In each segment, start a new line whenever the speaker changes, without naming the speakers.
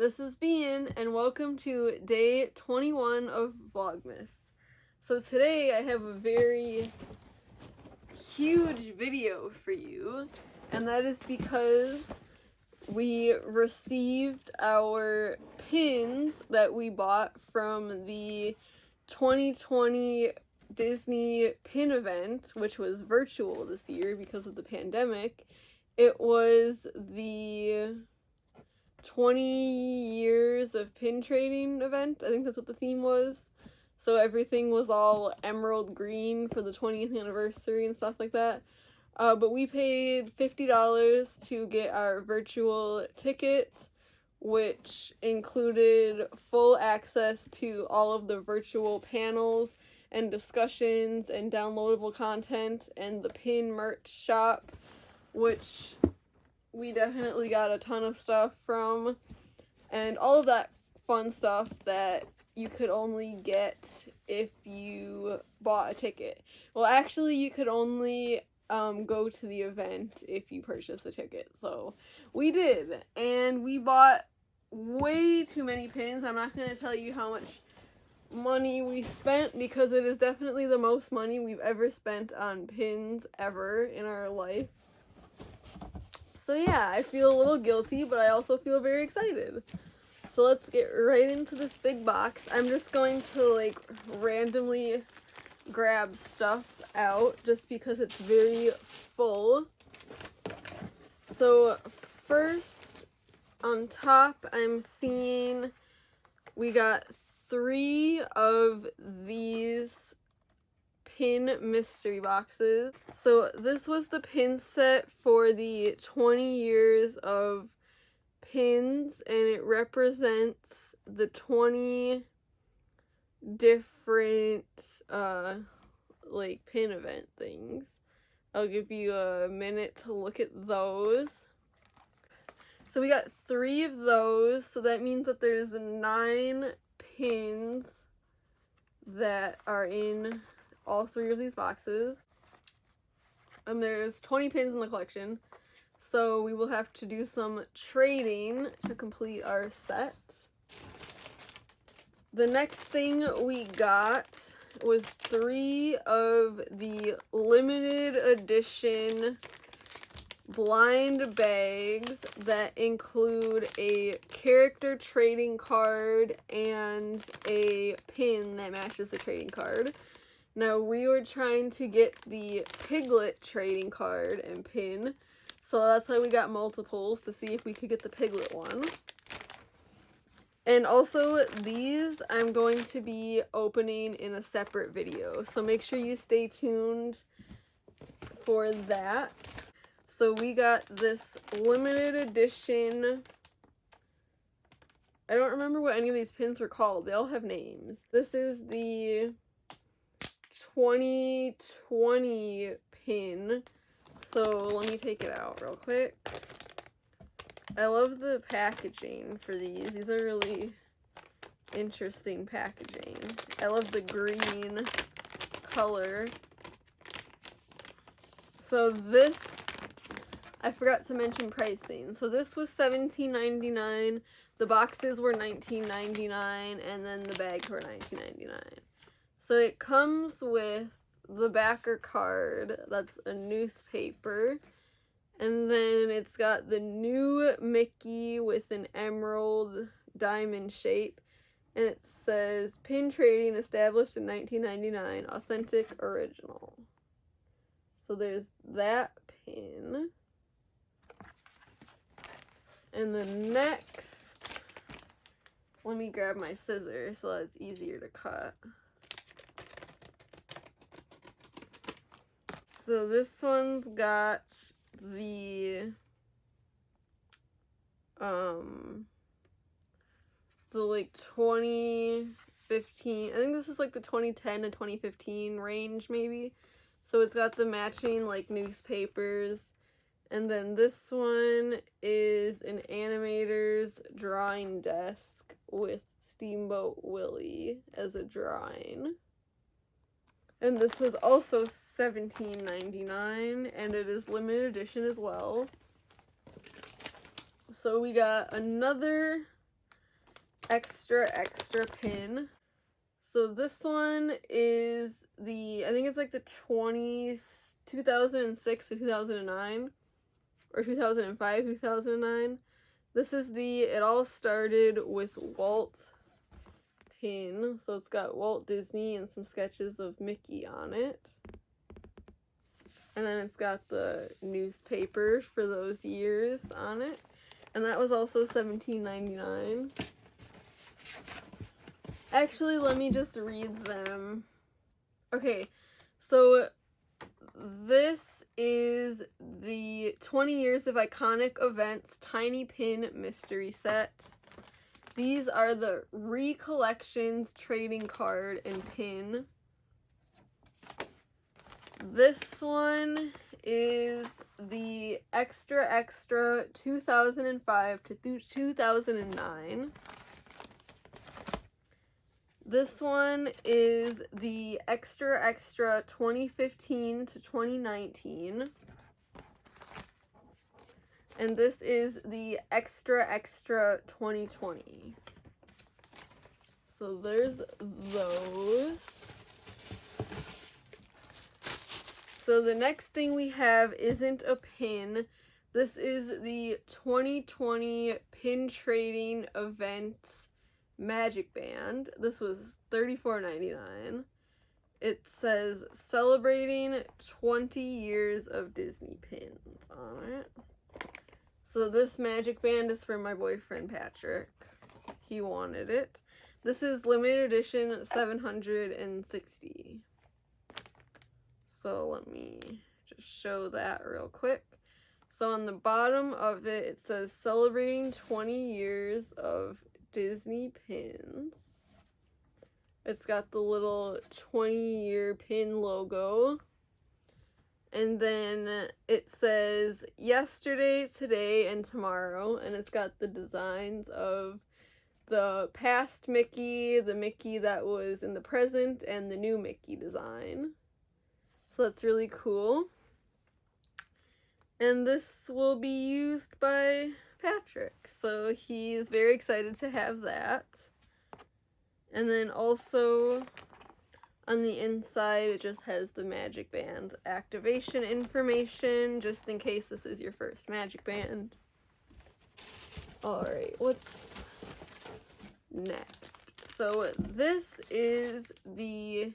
This is Bean, and welcome to day 21 of Vlogmas. So today I have a very huge video for you, and that is because we received our pins that we bought from the 2020 Disney pin event, which was virtual this year because of the pandemic. It was the 20 years of pin trading event. I think that's what the theme was. So everything was all emerald green for the 20th anniversary and stuff like that. But we paid $50 to get our virtual tickets, which included full access to all of the virtual panels and discussions and downloadable content and the pin merch shop, which we definitely got a ton of stuff from, and all of that fun stuff that you could only get if you bought a ticket. Well, actually, you could only go to the event if you purchased a ticket. So we did, and we bought way too many pins. I'm not going to tell you how much money we spent because it is definitely the most money we've ever spent on pins ever in our life. So yeah, I feel a little guilty, but I also feel very excited. So let's get right into this big box. I'm just going to randomly grab stuff out just because it's very full. So first, on top, I'm seeing we got 3 of these pin mystery boxes. So this was the pin set for the 20 years of pins, and it represents the 20 different pin event things. I'll give you a minute to look at those. So we got 3 of those, so that means that there's 9 pins that are in all 3 of these boxes. And there's 20 pins in the collection, so we will have to do some trading to complete our set. The next thing we got was 3 of the limited edition blind bags that include a character trading card and a pin that matches the trading card. Now, we were trying to get the Piglet trading card and pin, so that's why we got multiples, to see if we could get the Piglet one. And also, these I'm going to be opening in a separate video, so make sure you stay tuned for that. So we got this limited edition, I don't remember what any of these pins were called, they all have names. This is the 2020 pin, so let me take it out real quick. I love the packaging for these. These are really interesting packaging. I love the green color. So this, I forgot to mention pricing. So this was $17.99, the boxes were $19.99, and then the bags were $19.99. So it comes with the backer card, that's a newspaper, and then it's got the new Mickey with an emerald diamond shape, and it says, "Pin trading established in 1999, authentic original." So there's that pin. And the next, let me grab my scissors so that it's easier to cut. So this one's got the 2015, I think this is the 2010 to 2015 range maybe. So it's got the matching newspapers. And then this one is an animator's drawing desk with Steamboat Willie as a drawing. And this was also $17.99, and it is limited edition as well. So we got another extra pin. So this one is I think it's like the 2006 to 2009, or 2005, 2009. This is it all started with Walt pin. So it's got Walt Disney and some sketches of Mickey on it. And then it's got the newspaper for those years on it. And that was also $17.99. Actually, let me just read them. Okay, so this is the 20 Years of Iconic Events Tiny Pin Mystery Set. These are the Recollections Trading Card and Pin. This one is the extra 2005 to 2009. This one is the extra 2015 to 2019. And this is the extra 2020. So there's those. So the next thing we have isn't a pin. This is the 2020 Pin Trading Event Magic Band. This was $34.99. It says celebrating 20 years of Disney pins on it. So this magic band is for my boyfriend Patrick. He wanted it. This is limited edition 760. So let me just show that real quick. So on the bottom of it, it says celebrating 20 years of Disney pins. It's got the little 20-year pin logo. And then it says yesterday, today, and tomorrow. And it's got the designs of the past Mickey, the Mickey that was in the present, and the new Mickey design. So that's really cool. And this will be used by Patrick. So he's very excited to have that. And then also on the inside, it just has the Magic Band activation information, just in case this is your first Magic Band. Alright, what's next? So this is the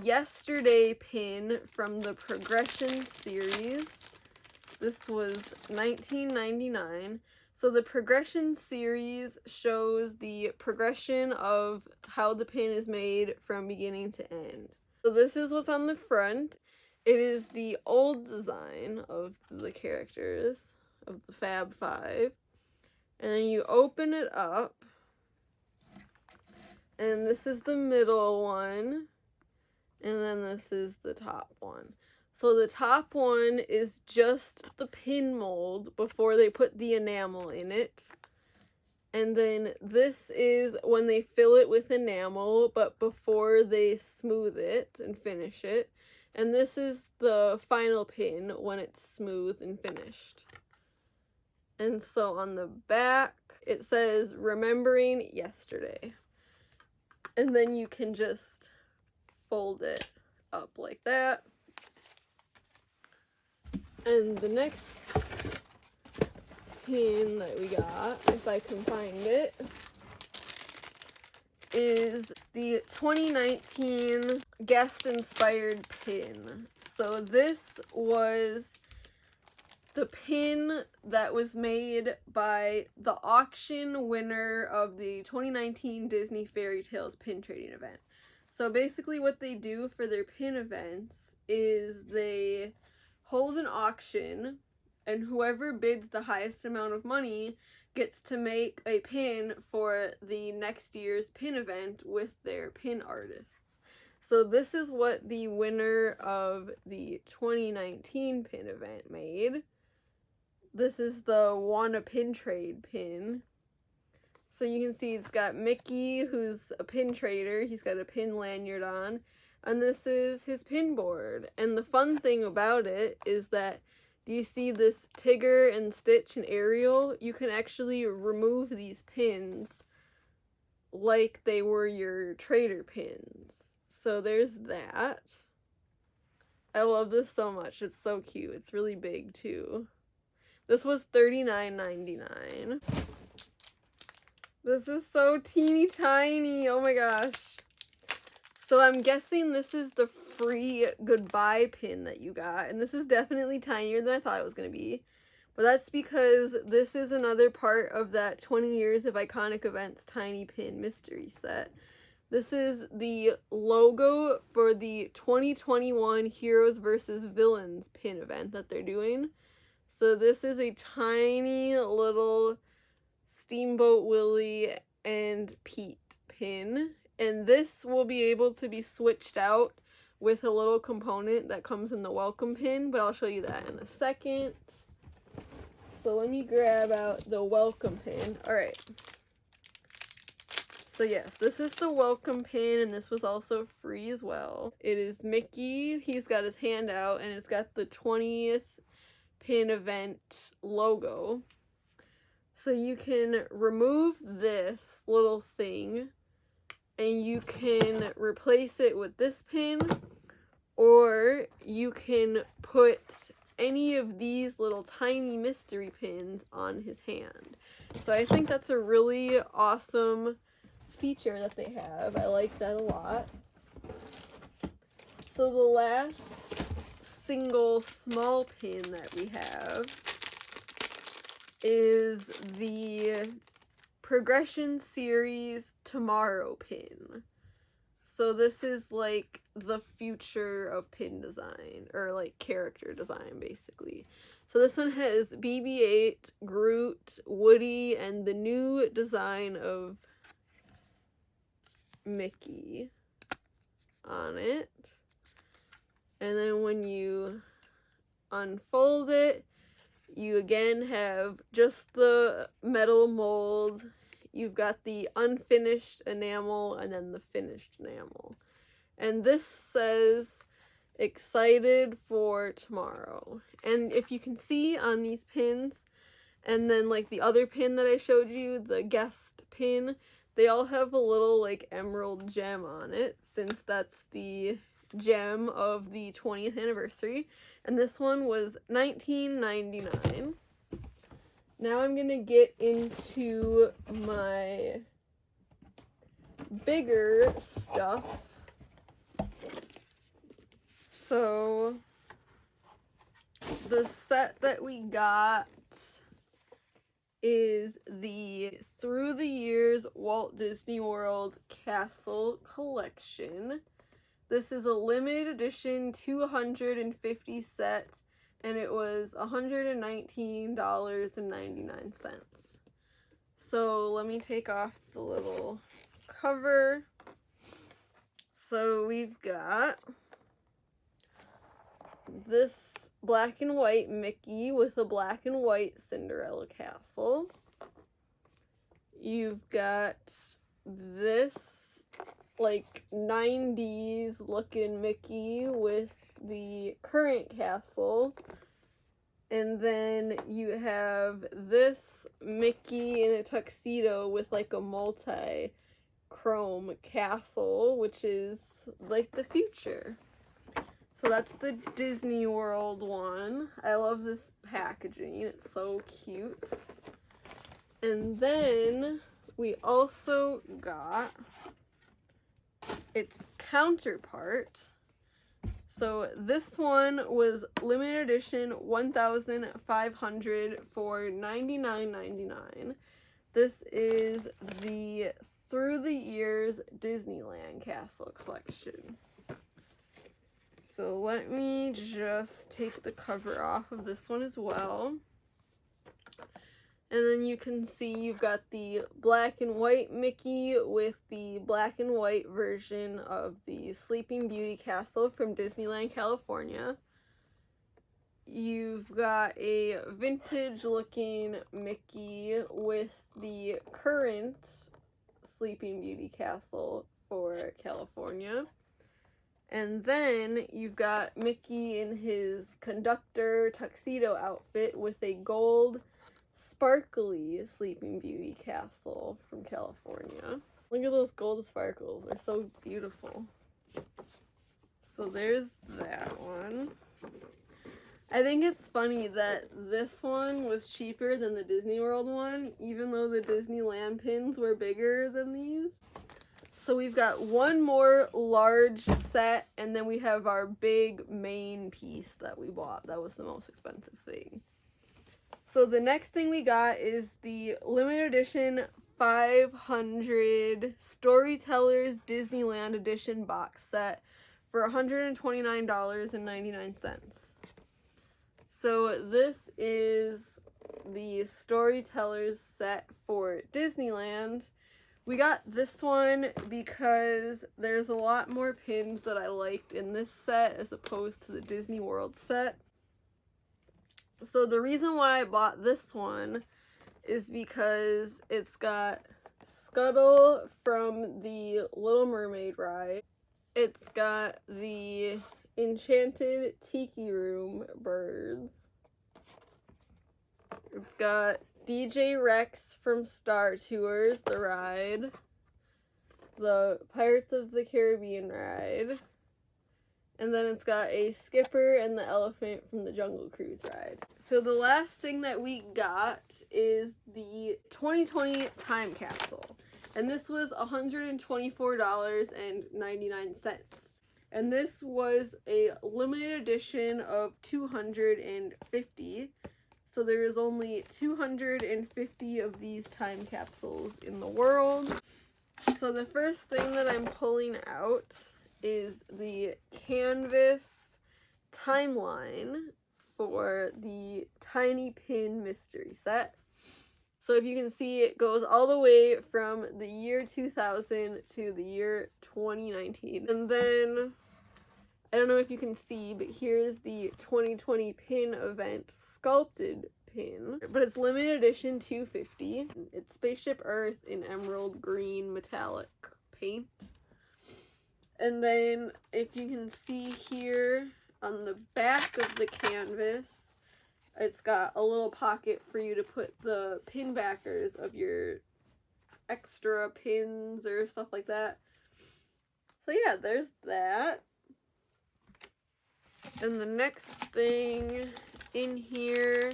Yesterday pin from the Progression series. This was $19.99. So the Progression series shows the progression of how the pin is made from beginning to end. So this is what's on the front. It is the old design of the characters of the Fab Five. And then you open it up. And this is the middle one. And then this is the top one. So the top one is just the pin mold before they put the enamel in it. And then this is when they fill it with enamel, but before they smooth it and finish it. And this is the final pin when it's smooth and finished. And so on the back, it says, remembering yesterday. And then you can just fold it up like that. And the next pin that we got, if I can find it, is the 2019 guest inspired pin. So this was the pin that was made by the auction winner of the 2019 Disney Fairy Tales pin trading event. So basically what they do for their pin events is they hold an auction, and whoever bids the highest amount of money gets to make a pin for the next year's pin event with their pin artists. So this is what the winner of the 2019 pin event made. This is the Wanna Pin Trade pin. So you can see it's got Mickey, who's a pin trader. He's got a pin lanyard on. And this is his pin board. And the fun thing about it is that, do you see this Tigger and Stitch and Ariel? You can actually remove these pins like they were your trader pins. So there's that. I love this so much. It's so cute. It's really big too. This was $39.99. This is so teeny tiny. Oh my gosh. So I'm guessing this is the free goodbye pin that you got. And this is definitely tinier than I thought it was going to be. But that's because this is another part of that 20 Years of Iconic Events Tiny Pin Mystery Set. This is the logo for the 2021 Heroes vs. Villains pin event that they're doing. So this is a tiny little Steamboat Willie and Pete pin. And this will be able to be switched out with a little component that comes in the welcome pin. But I'll show you that in a second. So let me grab out the welcome pin. Alright. So yes, this is the welcome pin, and this was also free as well. It is Mickey. He's got his hand out, and it's got the 20th pin event logo. So you can remove this little thing, and you can replace it with this pin, or you can put any of these little tiny mystery pins on his hand. So I think that's a really awesome feature that they have. I like that a lot. So the last single small pin that we have is the Progression Series Tomorrow pin. So this is like the future of pin design, or like character design basically. So this one has BB-8, Groot, Woody, and the new design of Mickey on it. And then when you unfold it, you again have just the metal mold. You've got the unfinished enamel and then the finished enamel. And this says, excited for tomorrow. And if you can see on these pins, and then like the other pin that I showed you, the guest pin, they all have a little like emerald gem on it, since that's the gem of the 20th anniversary. And this one was $19.99. Now I'm gonna get into my bigger stuff. So the set that we got is the Through the Years Walt Disney World Castle Collection. This is a limited edition 250 set, and it was $119.99. So let me take off the little cover. So we've got this black and white Mickey with a black and white Cinderella castle. You've got this like 90s looking Mickey with the current castle. And then you have this Mickey in a tuxedo with like a multi-chrome castle, which is like the future. So that's the Disney World one. I love this packaging. It's so cute. And then we also got its counterpart. So this one was limited edition 1,500 for $99.99. This is the Through the Years Disneyland Castle Collection. So let me just take the cover off of this one as well. And then you can see you've got the black and white Mickey with the black and white version of the Sleeping Beauty Castle from Disneyland, California. You've got a vintage looking Mickey with the current Sleeping Beauty Castle for California. And then you've got Mickey in his conductor tuxedo outfit with a gold sparkly Sleeping Beauty castle from California. Look at those gold sparkles. They're so beautiful. So there's that one. I think it's funny that this one was cheaper than the Disney World one, even though the Disneyland pins were bigger than these. So we've got one more large set, and then we have our big main piece that we bought. That was the most expensive thing. So the next thing we got is the limited edition 500 Storytellers Disneyland Edition box set for $129.99. So this is the Storytellers set for Disneyland. We got this one because there's a lot more pins that I liked in this set as opposed to the Disney World set. So the reason why I bought this one is because it's got Scuttle from the Little Mermaid ride. It's got the Enchanted Tiki Room birds. It's got DJ Rex from Star Tours, the ride. The Pirates of the Caribbean ride. And then it's got a Skipper and the elephant from the Jungle Cruise ride. So the last thing that we got is the 2020 time capsule. And this was $124.99. And this was a limited edition of 250. So there is only 250 of these time capsules in the world. So the first thing that I'm pulling out is the canvas timeline for the Tiny Pin Mystery Set. So if you can see, it goes all the way from the year 2000 to the year 2019. And then, I don't know if you can see, but here's the 2020 pin event sculpted pin. But it's limited edition 250. It's Spaceship Earth in emerald green metallic paint. And then, if you can see here on the back of the canvas, it's got a little pocket for you to put the pin backers of your extra pins or stuff like that. So yeah, there's that. And the next thing in here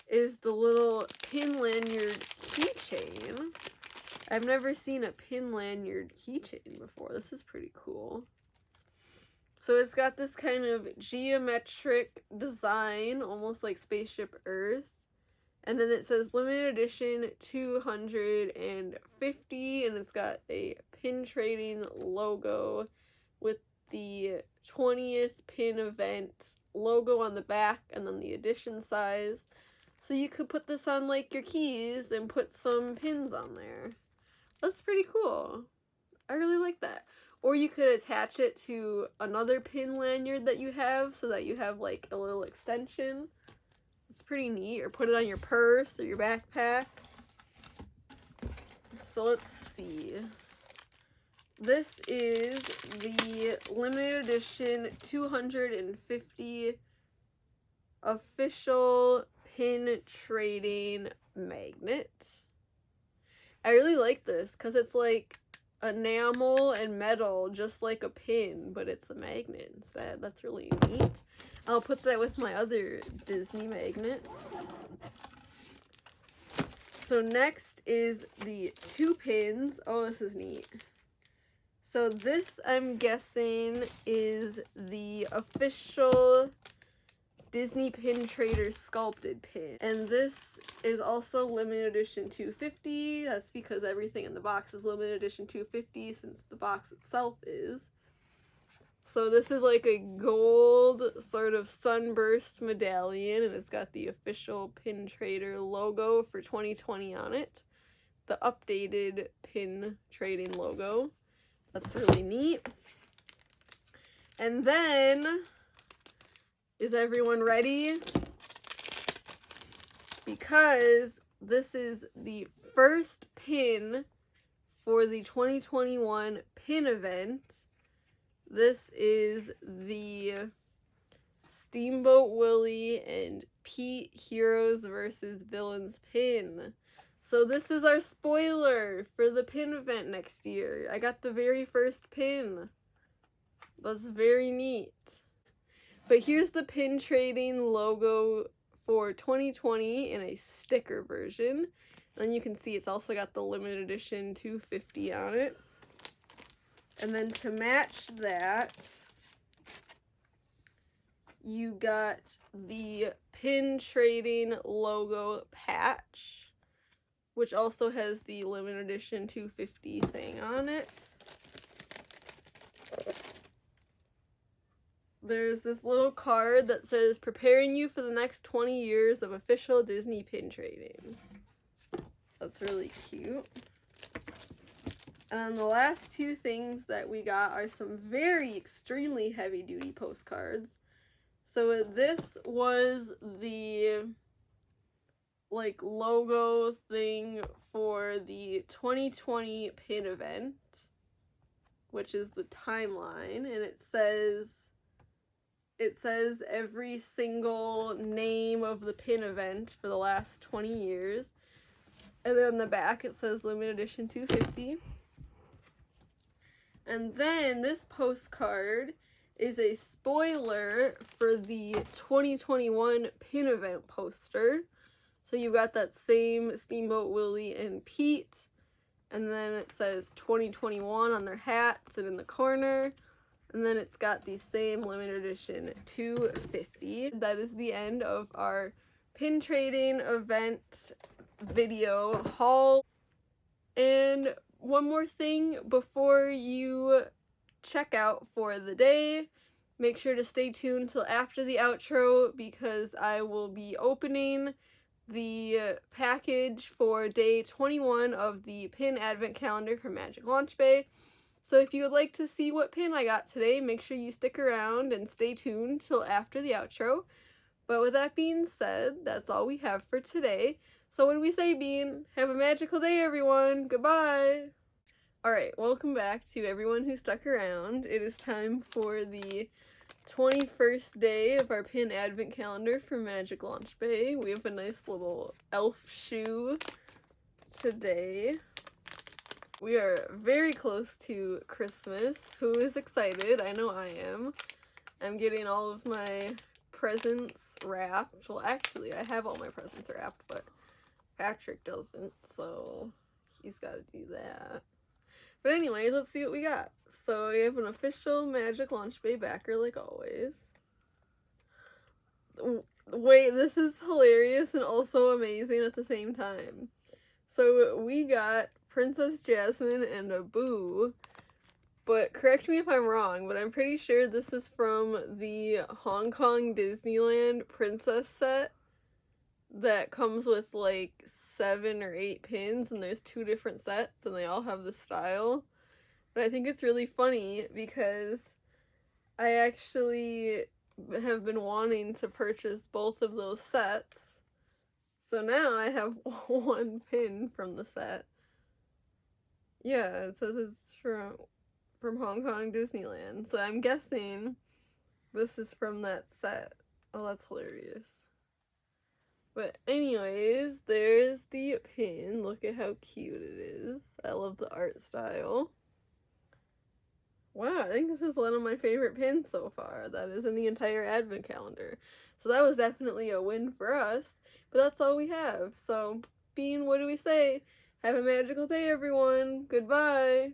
is the little pin lanyard keychain. I've never seen a pin lanyard keychain before. This is pretty cool. So it's got this kind of geometric design, almost like Spaceship Earth. And then it says limited edition 250, and it's got a pin trading logo with the 20th pin event logo on the back, and then the edition size. So you could put this on like your keys and put some pins on there. That's pretty cool. I really like that. Or you could attach it to another pin lanyard that you have so that you have like a little extension. It's pretty neat. Or put it on your purse or your backpack. So let's see. This is the limited edition 250 official pin trading magnet. I really like this because it's like enamel and metal, just like a pin, but it's a magnet instead. That's really neat. I'll put that with my other Disney magnets. So next is the 2 pins. Oh, this is neat. So this, I'm guessing, is the official Disney Pin Trader sculpted pin. And this is also limited edition 250. That's because everything in the box is limited edition 250 since the box itself is. So this is like a gold sort of sunburst medallion, and it's got the official Pin Trader logo for 2020 on it. The updated pin trading logo. That's really neat. And then, is everyone ready? Because this is the first pin for the 2021 pin event. This is the Steamboat Willie and Pete Heroes versus Villains pin. So this is our spoiler for the pin event next year. I got the very first pin. That's very neat. But here's the pin trading logo for 2020 in a sticker version. Then you can see it's also got the limited edition 250 on it. And then to match that, you got the pin trading logo patch, which also has the limited edition 250 thing on it. There's this little card that says, preparing you for the next 20 years of official Disney pin trading. That's really cute. And the last two things that we got are some very extremely heavy duty postcards. So this was the like logo thing for the 2020 pin event, which is the timeline, and it says every single name of the pin event for the last 20 years. And then on the back it says limited edition 250. And then this postcard is a spoiler for the 2021 pin event poster. So you've got that same Steamboat Willie and Pete, and then it says 2021 on their hats and in the corner, and then it's got the same limited edition 250. That is the end of our pin trading event video haul. And one more thing before you check out for the day, make sure to stay tuned till after the outro, because I will be opening the package for day 21 of the pin advent calendar from Magic Launch Bay. So if you would like to see what pin I got today, make sure you stick around and stay tuned till after the outro. But with that being said, that's all we have for today. So what do we say, Bean? Have a magical day, everyone. Goodbye. Alright, welcome back to everyone who stuck around. It is time for the 21st day of our pin advent calendar for Magic Launch Bay. We have a nice little elf shoe today. We are very close to Christmas. Who is excited? I know I am. I'm getting all of my presents wrapped. Well, actually, I have all my presents wrapped, but Patrick doesn't, so he's got to do that. But anyways, let's see what we got. So we have an official Magic Launch Bay backer, like always. Wait, this is hilarious and also amazing at the same time. So we got Princess Jasmine and a Boo, but correct me if I'm wrong, but I'm pretty sure this is from the Hong Kong Disneyland princess set that comes with like 7 or 8 pins, and there's 2 different sets and they all have the style. But I think it's really funny because I actually have been wanting to purchase both of those sets. So now I have 1 pin from the set. Yeah, it says it's from Hong Kong Disneyland. So I'm guessing this is from that set. Oh, that's hilarious. But anyways, there's the pin. Look at how cute it is. I love the art style. Wow, I think this is one of my favorite pins so far. That is in the entire advent calendar. So that was definitely a win for us. But that's all we have. So, Bean, what do we say? Have a magical day, everyone. Goodbye.